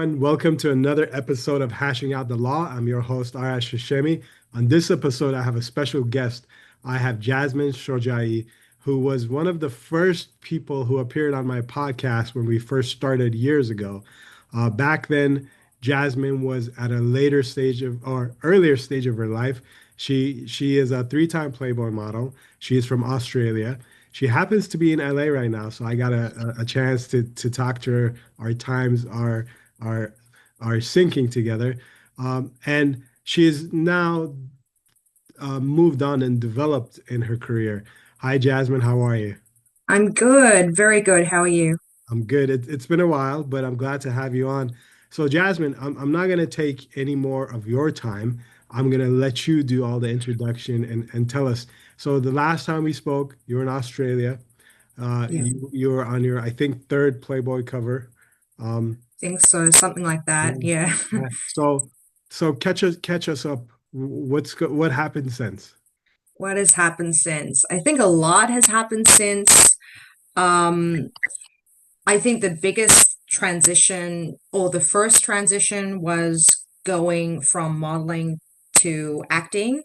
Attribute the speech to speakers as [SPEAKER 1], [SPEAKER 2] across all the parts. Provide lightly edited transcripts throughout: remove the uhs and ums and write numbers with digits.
[SPEAKER 1] everyone. Welcome to another episode of Hashing Out the Law. I'm your host, Arash Hashemi. On this episode, I have a special guest. I have Jasmin Shojai, who was one of the first people who appeared on my podcast when we first started years ago. Back then, Jasmine was at a later stage of or earlier stage of her life. She is a three-time Playboy model. She is from Australia. She happens to be in LA right now, so I got a chance to talk to her. Our times are are syncing together, and she is now moved on and developed in her career. Hi, Jasmine. How are you?
[SPEAKER 2] I'm good, very good. How are you?
[SPEAKER 1] I'm good. It's been a while, but I'm glad to have you on. So, Jasmine, I'm not going to take any more of your time. I'm going to let you do all the introduction and tell us. So, the last time we spoke, you were in Australia.
[SPEAKER 2] Yeah,
[SPEAKER 1] You were on your, I think, third Playboy cover. Um,
[SPEAKER 2] think so. Something like
[SPEAKER 1] yeah.
[SPEAKER 2] that. Yeah.
[SPEAKER 1] Yeah. So catch us up. What happened since?
[SPEAKER 2] What has happened since? I think a lot has happened since. Um, I think the biggest transition or the first transition was going from modeling to acting,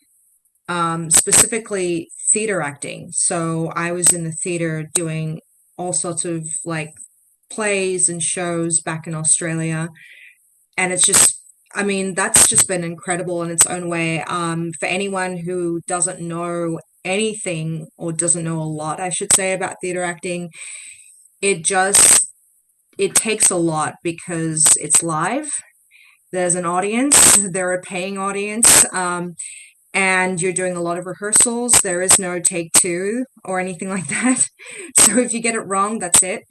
[SPEAKER 2] specifically theater acting. So I was in the theater doing all sorts of like plays and shows back in Australia. And it's just, I mean, that's just been incredible in its own way. For anyone who doesn't know anything or doesn't know a lot, I should say, about theater acting, it just it takes a lot because it's live. There's an audience, they're a paying audience, and you're doing a lot of rehearsals. There is no take two or anything like that. So if you get it wrong, that's it.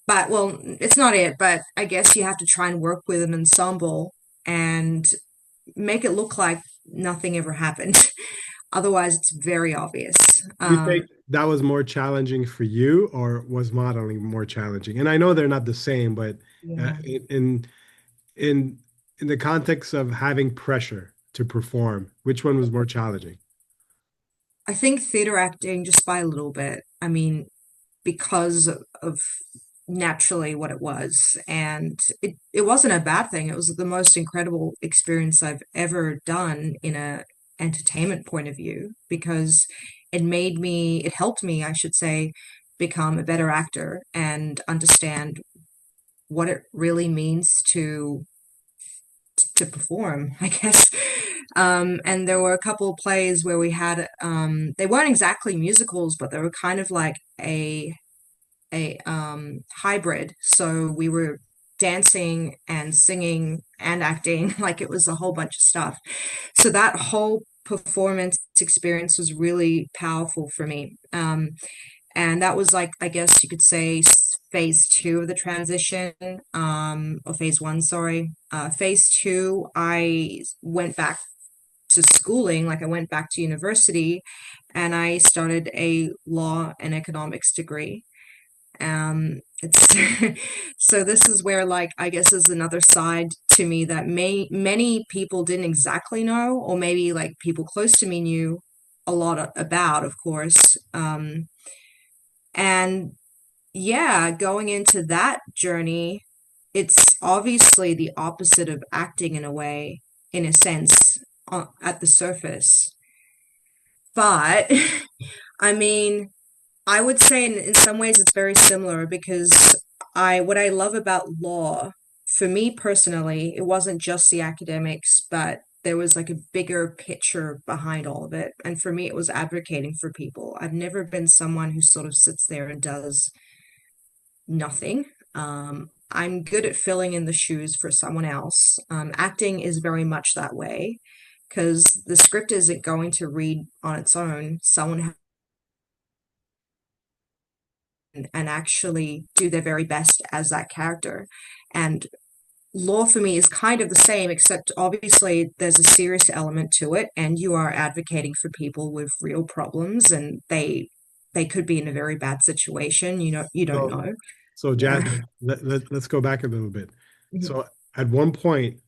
[SPEAKER 2] But well, it's not it, but I guess you have to try and work with an ensemble and make it look like nothing ever happened. Otherwise, it's very obvious.
[SPEAKER 1] Do you think that was more challenging for you, or was modeling more challenging? And I know they're not the same, but uh,
[SPEAKER 2] Yeah.
[SPEAKER 1] in in in the context of having pressure to perform, which one was more challenging?
[SPEAKER 2] I think theater acting just by a little bit. I mean, because of naturally what it was. And it wasn't a bad thing. It was the most incredible experience I've ever done in a entertainment point of view because it helped me, I should say, become a better actor and understand what it really means to perform, I guess. And there were a couple of plays where we had they weren't exactly musicals, but they were kind of like a hybrid. So we were dancing and singing and acting like it was a whole bunch of stuff. So that whole performance experience was really powerful for me. And that was like, I guess you could say, phase two of the transition, or phase one, sorry. Phase two, I went back to schooling, like I went back to university and I started a law and economics degree. It's so this is where like I guess there's another side to me that many people didn't exactly know, or maybe like people close to me knew a lot about, of course. And yeah, going into that journey, it's obviously the opposite of acting in a way, in a sense, at the surface. But I mean, I would say in some ways it's very similar because what I love about law, for me personally, it wasn't just the academics, but there was like a bigger picture behind all of it. And for me, it was advocating for people. I've never been someone who sort of sits there and does nothing. I'm good at filling in the shoes for someone else. Acting is very much that way because the script isn't going to read on its own. Someone and actually do their very best as that character. And law for me is kind of the same, except obviously there's a serious element to it, and you are advocating for people with real problems, and they could be in a very bad situation. You don't
[SPEAKER 1] So,
[SPEAKER 2] know.
[SPEAKER 1] so
[SPEAKER 2] Yeah.
[SPEAKER 1] Jasmine, let's go back a little bit.
[SPEAKER 2] Mhm.
[SPEAKER 1] So at one point,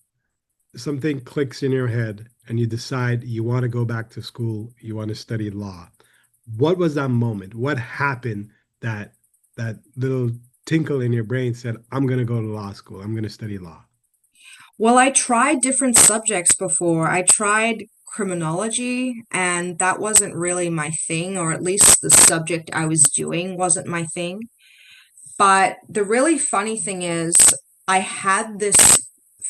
[SPEAKER 1] something clicks in your head and you decide you want to go back to school, you want to study law. What was that moment? What happened that that little tinkle in your brain said, I'm going to go to law school, I'm going to study law?
[SPEAKER 2] Well, I tried different subjects before. I tried criminology, and that wasn't really my thing, or at least the subject I was doing wasn't my thing. But the really funny thing is, I had this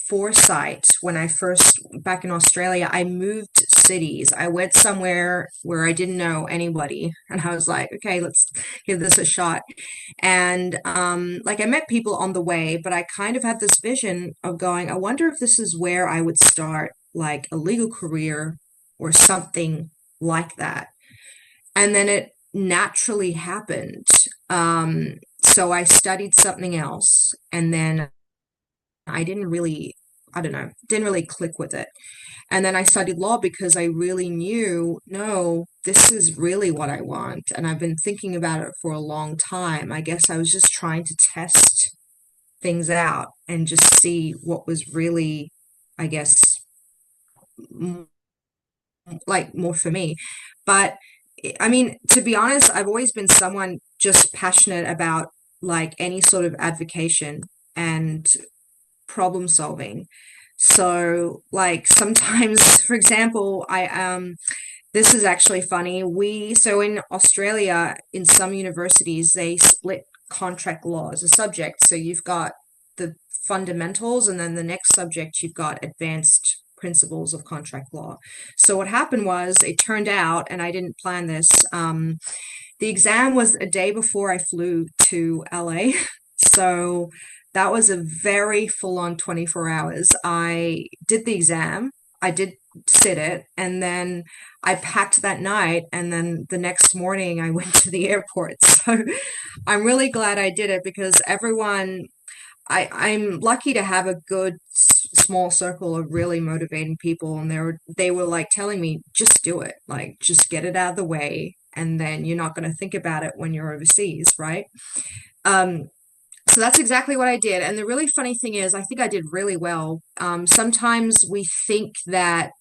[SPEAKER 2] foresight when I first, back in Australia, I moved cities. I went somewhere where I didn't know anybody, and I was like, okay, let's give this a shot. And like I met people on the way, but I kind of had this vision of going, I wonder if this is where I would start like a legal career or something like that. And then it naturally happened. So I studied something else, and then I didn't really, I don't know, didn't really click with it. And then I studied law because I really knew, no, this is really what I want. And I've been thinking about it for a long time. I guess I was just trying to test things out and just see what was really, I guess, m- like more for me. But I mean, to be honest, I've always been someone just passionate about like any sort of advocation and problem solving. So, like sometimes, for example, I this is actually funny. So in Australia, in some universities, they split contract law as a subject. So you've got the fundamentals, and then the next subject you've got advanced principles of contract law. So what happened was, it turned out, and I didn't plan this. The exam was a day before I flew to LA. So that was a very full on 24 hours. I did the exam, I did sit it, and then I packed that night. And then the next morning, I went to the airport. So I'm really glad I did it because I'm lucky to have a good small circle of really motivating people, and they were like telling me, just do it, like just get it out of the way, and then you're not going to think about it when you're overseas, right? Um, so that's exactly what I did. And the really funny thing is, I think I did really well. Sometimes we think that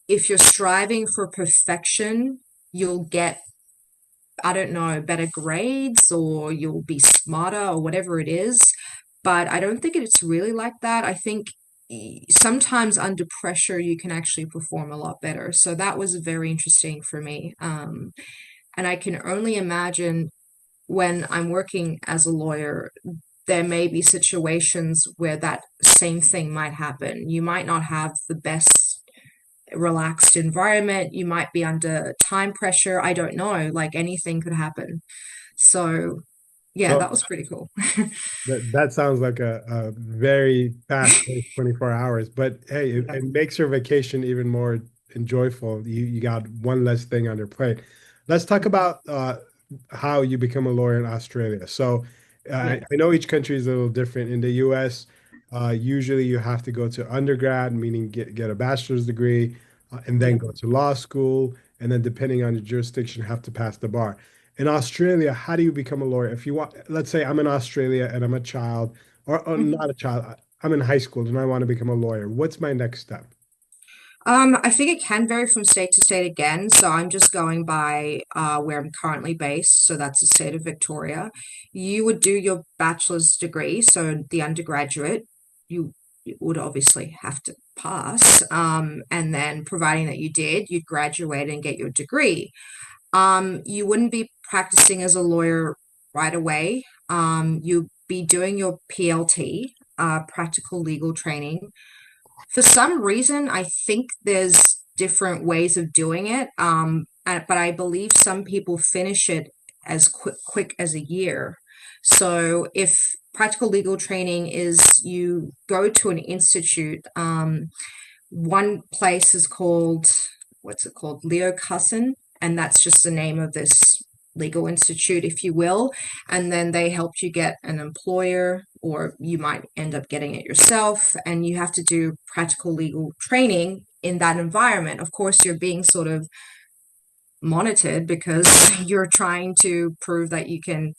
[SPEAKER 2] if you're striving for perfection, you'll get, I don't know, better grades or you'll be smarter or whatever it is. But I don't think it's really like that. I think sometimes under pressure, you can actually perform a lot better. So that was very interesting for me. And I can only imagine when I'm working as a lawyer, there may be situations where that same thing might happen. You might not have the best relaxed environment. You might be under time pressure. I don't know. Like anything could happen. So, yeah,
[SPEAKER 1] So
[SPEAKER 2] that was pretty cool.
[SPEAKER 1] that sounds like a very fast-paced 24 hours, but hey,
[SPEAKER 2] Yeah.
[SPEAKER 1] it makes your vacation even more enjoyable. You got one less thing on your plate. Let's talk about how you become a lawyer in Australia. So
[SPEAKER 2] Yeah.
[SPEAKER 1] I know each country is a little different. In the US, usually you have to go to undergrad, meaning get a bachelor's degree, and then
[SPEAKER 2] Yeah.
[SPEAKER 1] go to law school, and then depending on your jurisdiction, have to pass the bar. In Australia, how do you become a lawyer? If you want, let's say I'm in Australia and I'm a child, or
[SPEAKER 2] Mhm.
[SPEAKER 1] not a child, I'm in high school and I want to become a lawyer. What's my next step?
[SPEAKER 2] I think it can vary from state to state again. So I'm just going by where I'm currently based. So that's the state of Victoria. You would do your bachelor's degree, so the undergraduate, you would obviously have to pass. And then, providing that you did, you'd graduate and get your degree. You wouldn't be practicing as a lawyer right away. You'd be doing your PLT, practical legal training. For some reason, I think there's different ways of doing it. But I believe some people finish it as quick as a year. So if practical legal training is, you go to an institute, one place is called, what's it called? Leo Cusson, and that's just the name of this legal institute, if you will. And then they helped you get an employer, or you might end up getting it yourself. And you have to do practical legal training in that environment. Of course, you're being sort of monitored because you're trying to prove that you can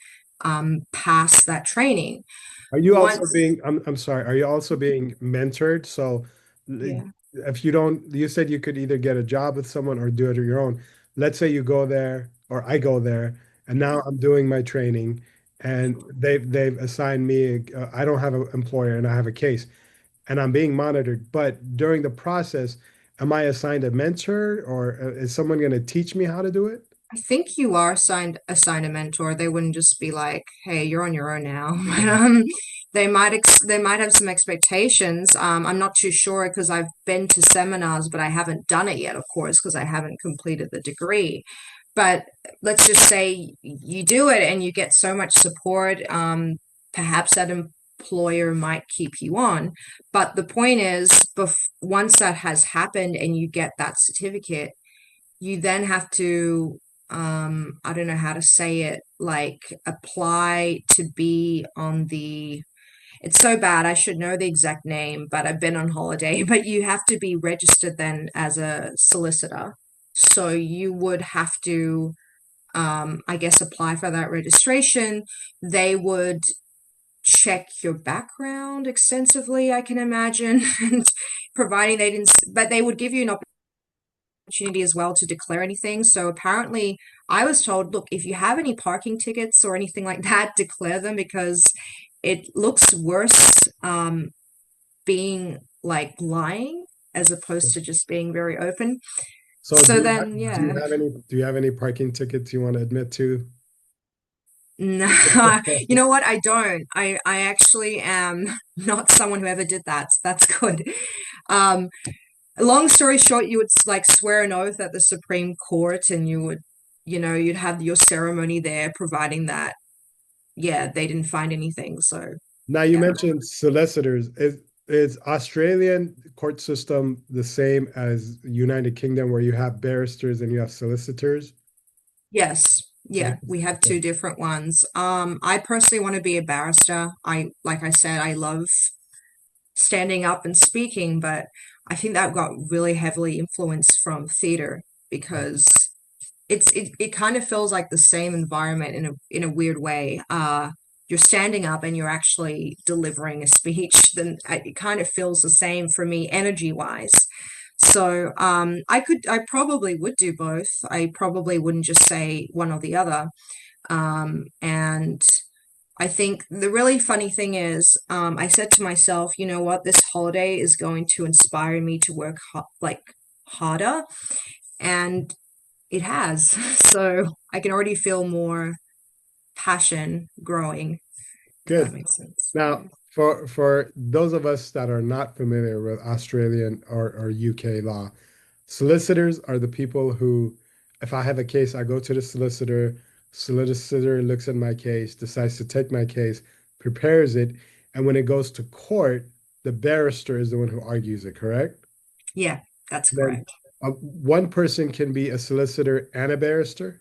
[SPEAKER 2] pass that training.
[SPEAKER 1] Are you also
[SPEAKER 2] Once,
[SPEAKER 1] being, I'm sorry, are you also being mentored? So
[SPEAKER 2] yeah.
[SPEAKER 1] if you don't, you said you could either get a job with someone or do it on your own. Let's say you go there or I go there and now I'm doing my training and they've assigned me. I don't have an employer, and I have a case, and I'm being monitored. But during the process, am I assigned a mentor, or is someone going to teach me how to do it?
[SPEAKER 2] I think you are assigned a mentor. They wouldn't just be like, "Hey, you're on your own now." But they might have some expectations. I'm not too sure because I've been to seminars, but I haven't done it yet, of course, because I haven't completed the degree. But let's just say you do it and you get so much support. Perhaps that employer might keep you on. But the point is, once that has happened and you get that certificate, you then have to I don't know how to say it, like apply to be on the, it's so bad I should know the exact name, but I've been on holiday. But you have to be registered then as a solicitor, so you would have to I guess apply for that registration. They would check your background extensively, I can imagine, and providing they didn't, but they would give you an opportunity as well to declare anything. So apparently, I was told, look, if you have any parking tickets or anything like that, declare them because it looks worse being like lying as opposed to just being very open.
[SPEAKER 1] So
[SPEAKER 2] So then,
[SPEAKER 1] do you
[SPEAKER 2] yeah.
[SPEAKER 1] have any parking tickets you want to admit to?
[SPEAKER 2] No, you know what? I don't. I actually am not someone who ever did that. So that's good. Um, long story short, you would like swear an oath at the Supreme Court, and you would, you'd have your ceremony there, providing that, yeah, they didn't find anything. So,
[SPEAKER 1] Now you
[SPEAKER 2] yeah.
[SPEAKER 1] mentioned solicitors. Is Australian court system the same as United Kingdom where you have barristers and you have solicitors?
[SPEAKER 2] Yes. Yeah, we have
[SPEAKER 1] Okay.
[SPEAKER 2] two different ones. I personally want to be a barrister. Like I said, I love standing up and speaking, but I think that got really heavily influenced from theater because it kind of feels like the same environment in a weird way. You're standing up and you're actually delivering a speech, then it kind of feels the same for me energy wise. So I probably would do both. I probably wouldn't just say one or the other. And I think the really funny thing is, I said to myself, you know what, this holiday is going to inspire me to work like harder, and it has. So I can already feel more passion growing, if that
[SPEAKER 1] Good.
[SPEAKER 2] makes sense.
[SPEAKER 1] Now,
[SPEAKER 2] Yeah.
[SPEAKER 1] for those of us that are not familiar with Australian or UK law, solicitors are the people who, if I have a case, I go to the solicitor looks at my case, decides to take my case, prepares it, and when it goes to court, the barrister is the one who argues it, correct?
[SPEAKER 2] Yeah, that's
[SPEAKER 1] Then
[SPEAKER 2] correct.
[SPEAKER 1] one person can be a solicitor and a barrister.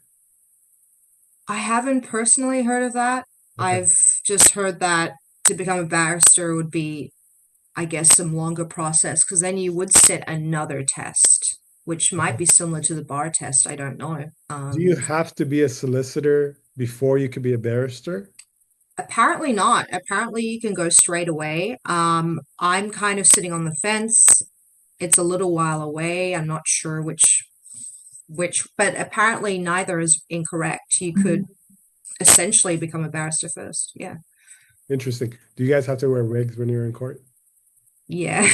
[SPEAKER 2] I haven't personally heard of that.
[SPEAKER 1] Okay.
[SPEAKER 2] I've just heard that to become a barrister would be, I guess, some longer process because then you would sit another test, which might
[SPEAKER 1] Okay.
[SPEAKER 2] be similar to the bar test. I don't know.
[SPEAKER 1] Do you have to be a solicitor before you could be a barrister?
[SPEAKER 2] Apparently not. Apparently you can go straight away. I'm kind of sitting on the fence. It's a little while away. I'm not sure but apparently neither is incorrect. You could essentially become a barrister first. Yeah.
[SPEAKER 1] Interesting. Do you guys have to wear wigs when you're in court?
[SPEAKER 2] Yeah.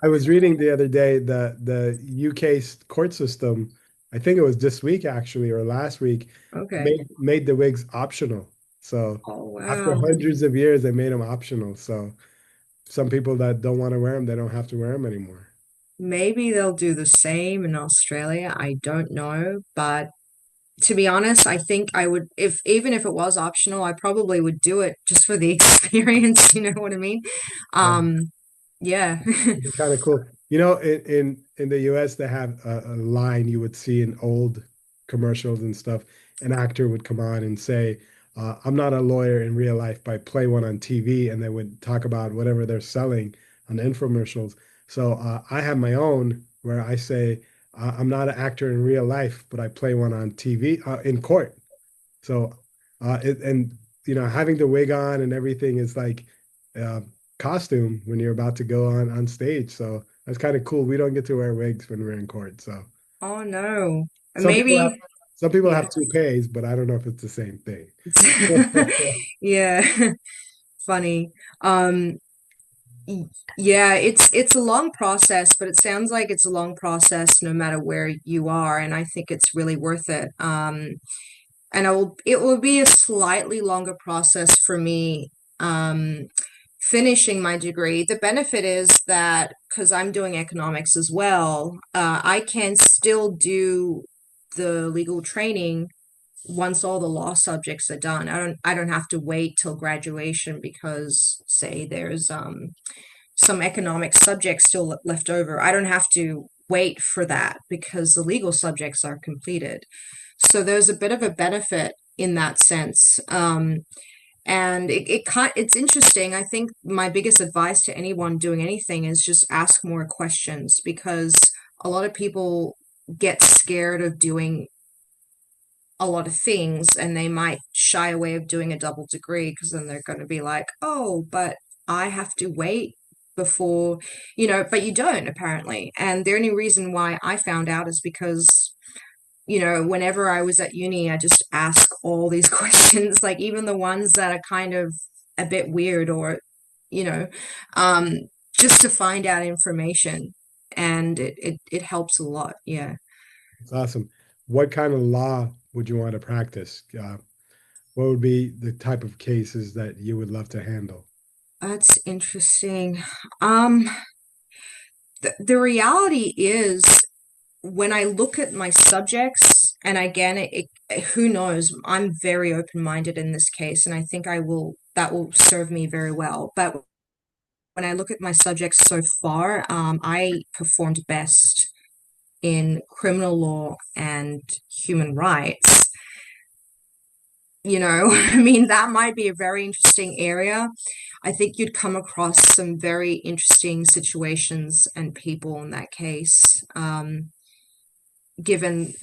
[SPEAKER 1] I was reading the other day the UK court system, I think it was this week actually or last week,
[SPEAKER 2] Okay.
[SPEAKER 1] made the wigs optional. So
[SPEAKER 2] Oh,
[SPEAKER 1] after
[SPEAKER 2] wow.
[SPEAKER 1] hundreds of years, they made them optional. So some people that don't want to wear them, they don't have to wear them anymore.
[SPEAKER 2] Maybe they'll do the same in Australia. I don't know, but to be honest, I think I would, if even if it was optional, I probably would do it just for the experience. You know what I mean? Um, yeah.
[SPEAKER 1] It'd be kind of cool. In the US, they have a line you would see in old commercials and stuff. An actor would come on and say, "I'm not a lawyer in real life, but I play one on TV," and they would talk about whatever they're selling on the infomercials. So I have my own where I say, "I'm not an actor in real life, but I play one on TV in court." So, and having the wig on and everything is like uh, costume when you're about to go on stage. So that's kind of cool. We don't get to wear wigs when we're in court. So
[SPEAKER 2] Oh no.
[SPEAKER 1] some people have
[SPEAKER 2] Maybe.
[SPEAKER 1] Some people
[SPEAKER 2] Yeah.
[SPEAKER 1] have toupees, but I don't know if it's the same thing.
[SPEAKER 2] Yeah. Funny. Um, yeah, it's a long process, but it sounds like it's a long process no matter where you are, and I think it's really worth it. And it will be a slightly longer process for me finishing my degree. The benefit is that because I'm doing economics as well, I can still do the legal training once all the law subjects are done. I don't have to wait till graduation because say there's some economic subjects still left over. I don't have to wait for that because the legal subjects are completed. So there's a bit of a benefit in that sense. And it's interesting. I think my biggest advice to anyone doing anything is just ask more questions because a lot of people get scared of doing a lot of things and they might shy away of doing a double degree because then they're going to be like, oh, but I have to wait before, but you don't apparently. And the only reason why I found out is because, whenever I was at uni, I just ask all these questions, like even the ones that are kind of a bit weird or, you know, um, just to find out information. And it helps a lot. Yeah.
[SPEAKER 1] It's awesome. What kind of law would you want to practice? What would be the type of cases that you would love to handle?
[SPEAKER 2] That's interesting. Um, the reality is when I look at my subjects, and again, who knows, I'm very open-minded in this case, and I think that will serve me very well. But when I look at my subjects so far, I performed best in criminal law and human rights. I mean, that might be a very interesting area. I think you'd come across some very interesting situations and people in that case, given,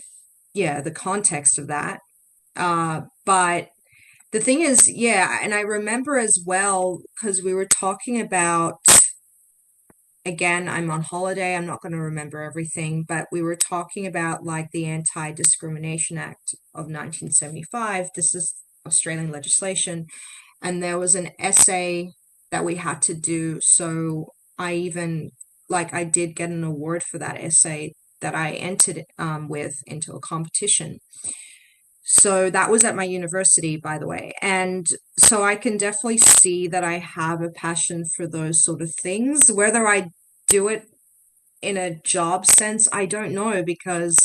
[SPEAKER 2] yeah, the context of that. But the thing is, yeah, and I remember as well, because we were talking about, again, I'm on holiday, I'm not going to remember everything, but we were talking about like the Anti-Discrimination Act of 1975. This is Australian legislation. And there was an essay that we had to do. So I did get an award for that essay that I entered with into a competition. So that was at my university, by the way. And so I can definitely see that I have a passion for those sort of things. Whether I do it in a job sense, I don't know because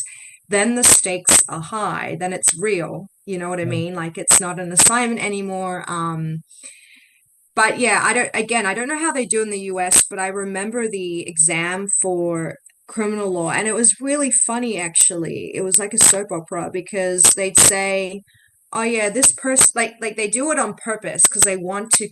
[SPEAKER 2] then the stakes are high, then it's real. You know what I
[SPEAKER 1] Yeah.
[SPEAKER 2] mean? Like it's not an assignment anymore. But yeah, I don't know how they do in the US, but I remember the exam for criminal law, and it was really funny actually. It was like a soap opera because they'd say, "Oh yeah, this person," like they do it on purpose because they want to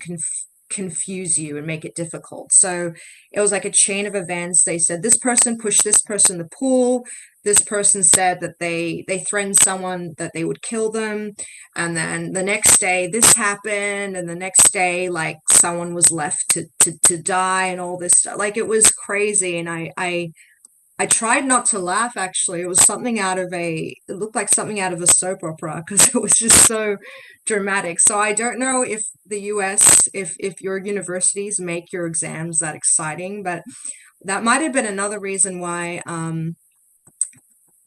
[SPEAKER 2] confuse you and make it difficult. So it was like a chain of events. They said this person pushed this person in the pool. This person said that they threatened someone that they would kill them, and then the next day this happened, and the next day like someone was left to die and all this stuff. Like it was crazy, and I tried not to laugh actually. It was something it looked like something out of a soap opera because it was just so dramatic. So I don't know if the US, if your universities make your exams that exciting, but that might have been another reason why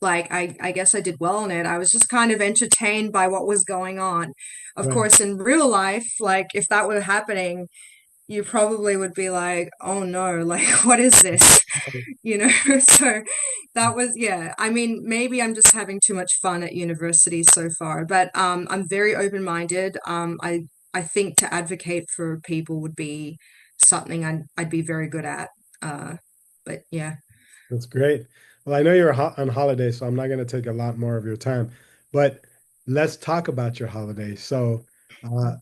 [SPEAKER 2] I guess I did well on it. I was just kind of entertained by what was going on. Of
[SPEAKER 1] Right.
[SPEAKER 2] course, in real life, like if that were happening, you probably would be like, oh no, like what is this? So that was, yeah. I mean, maybe I'm just having too much fun at university so far, but I'm very open-minded. I think to advocate for people would be something I'd be very good at. Uh, but yeah.
[SPEAKER 1] That's great. Well, I know you're on holiday, so I'm not going to take a lot more of your time, but let's talk about your holiday. So, uh,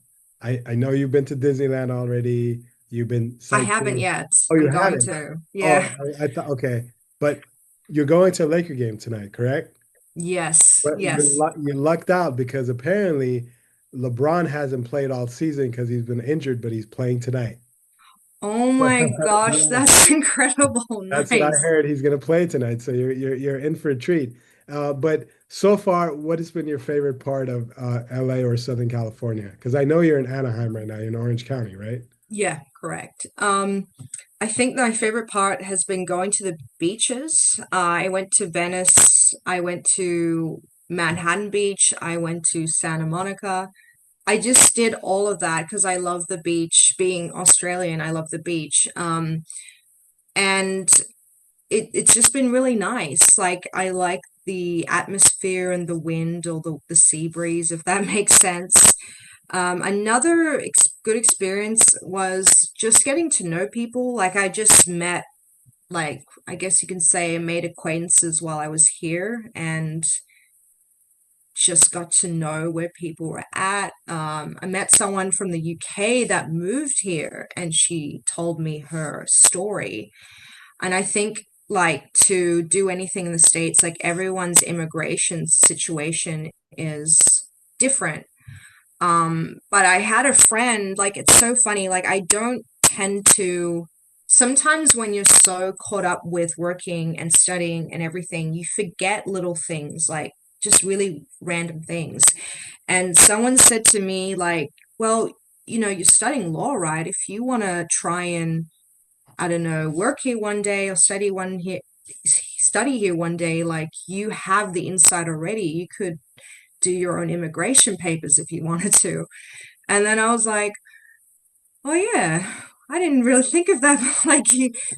[SPEAKER 1] I know you've been to Disneyland already. You've been
[SPEAKER 2] I haven't
[SPEAKER 1] sightseeing.
[SPEAKER 2] yet.
[SPEAKER 1] Oh, you
[SPEAKER 2] I'm going
[SPEAKER 1] haven't?
[SPEAKER 2] to.
[SPEAKER 1] Oh,
[SPEAKER 2] Yeah.
[SPEAKER 1] I thought okay, but you're going to a Laker game tonight, correct?
[SPEAKER 2] Yes.
[SPEAKER 1] But
[SPEAKER 2] Yes.
[SPEAKER 1] you lucked out because apparently LeBron hasn't played all season because he's been injured, but he's playing tonight.
[SPEAKER 2] Oh my gosh,
[SPEAKER 1] Yeah.
[SPEAKER 2] that's incredible.
[SPEAKER 1] That's what I
[SPEAKER 2] Nice.
[SPEAKER 1] heard. He's going to play tonight, so you're in for a treat. But So far, what has been your favorite part of LA or Southern California? Because I know you're in Anaheim right now, you're in Orange County, right?
[SPEAKER 2] Yeah, correct. I think my favorite part has been going to the beaches. I went to Venice, I went to Manhattan Beach, I went to Santa Monica. I just did all of that because I love the beach. Being Australian, I love the beach. And it's just been really nice. Like I like the atmosphere and the wind or the sea breeze, if that makes sense. Another good experience was just getting to know people. Like I just met, like I guess you can say, I made acquaintances while I was here, and just got to know where people were at. I met someone from the UK that moved here, and she told me her story. And I think, like, to do anything in the States, like, everyone's immigration situation is different. But I had a friend, like, it's so funny, like, I don't tend to. Sometimes when you're so caught up with working and studying and everything, you forget little things, like just really random things. And someone said to me, like, well, you're studying law, right? If you want to try and, I don't know, work here one day or study here one day, like you have the insight already. You could do your own immigration papers if you wanted to. And then I was like, oh yeah, I didn't really think of that. Like,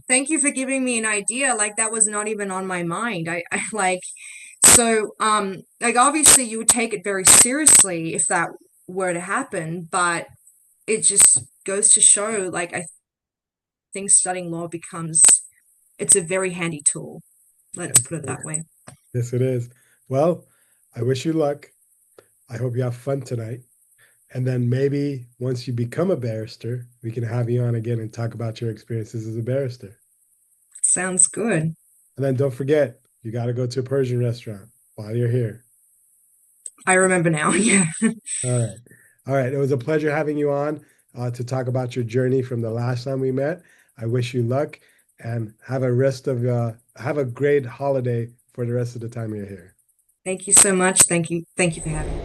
[SPEAKER 2] thank you for giving me an idea. Like that was not even on my mind. I like so like obviously you would take it very seriously if that were to happen, but it just goes to show, like I think studying law becomes it's a very handy tool. Let's
[SPEAKER 1] Yes,
[SPEAKER 2] put it
[SPEAKER 1] it
[SPEAKER 2] that
[SPEAKER 1] is.
[SPEAKER 2] way.
[SPEAKER 1] Yes, it is. Well, I wish you luck. I hope you have fun tonight. And then maybe once you become a barrister, we can have you on again and talk about your experiences as a barrister.
[SPEAKER 2] Sounds good.
[SPEAKER 1] And then don't forget, you got to go to a Persian restaurant while you're here.
[SPEAKER 2] I remember now. Yeah.
[SPEAKER 1] All right. All right. It was a pleasure having you on to talk about your journey from the last time we met. I wish you luck and have a great holiday for the rest of the time you're here.
[SPEAKER 2] Thank you so much. Thank you. Thank you for having me.